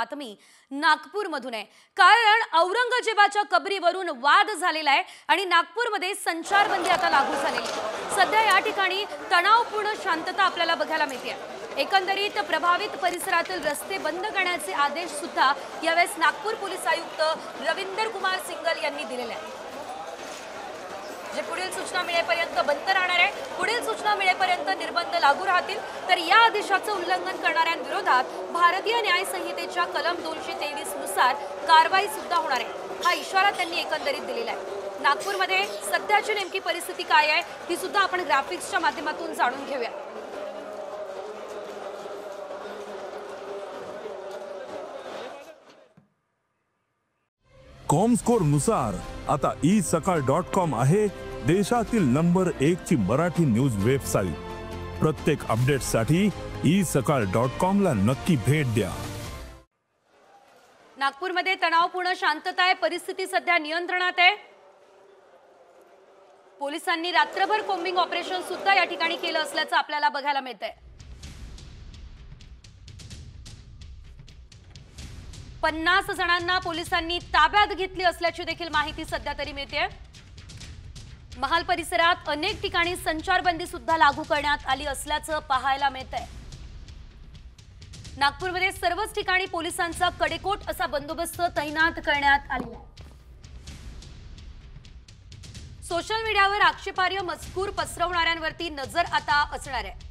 बातमी नागपूरमधून आहे। कारण औरंगजेबाच्या कबरीवरून वाद झालेला आहे आणि नागपूरमध्ये संचारबंदी आता लागू झालेली आहे। सध्या या ठिकाणी तणावपूर्ण शांतता आपल्याला बघायला मिळते। एकंदरीत प्रभावित परिसरातील रस्ते बंद करण्याचे आदेश सुद्धा यावेळेस नागपूर पोलीस आयुक्त रविंदर कुमार सिंगल यांनी दिलेले आहेत। जे पुढील सूचना मिळेपर्यंत बंद राहणार आहे। पुढील सूचना मिळेपर्यंत निर्बंध लागू राहतील। तर या आदेशाचं उल्लंघन करणाऱ्यांविरोधात भारतीय न्याय संहितेच्या कलम 223 नुसार कारवाई सुद्धा होणार आहे। हा इशारा त्यांनी एकंदरीत दिलेला आहे। नागपूरमध्ये सध्याची नेमकी परिस्थिती काय आहे ती सुद्धा आपण ग्राफिक्सच्या माध्यमातून जाणून घेऊया। कॉमस्कोर नुसार आता isakal.com आहे देशातील नंबर 1 ची मराठी न्यूज वेबसाईट। प्रत्येक अपडेटसाठी isakal.com ला नक्की भेट द्या। नागपूरमध्ये तणावपूर्ण शांतता आहे। परिस्थिती सध्या नियंत्रणात आहे। पोलिसांनी रात्रभर कोम्बिंग ऑपरेशन सुद्धा या ठिकाणी केलं असल्याचं आपल्याला बघायला मिळतंय। 50 जणांना पोलिसांनी ताब्यात घेतली असल्याची देखील माहिती सध्या तरी मिळते। महाल परिसरात अनेक ठिकाणी संचारबंदी सुद्धा लागू करण्यात आली असल्याचं पाहायला मिळतंय। नागपूरमध्ये सर्वच ठिकाणी पोलिसांचा कडेकोट असा बंदोबस्त तैनात करण्यात आला आहे। सोशल मीडियावर आक्षेपार्ह मजकूर पसरवणाऱ्यांवरती नजर आता असणार आहे।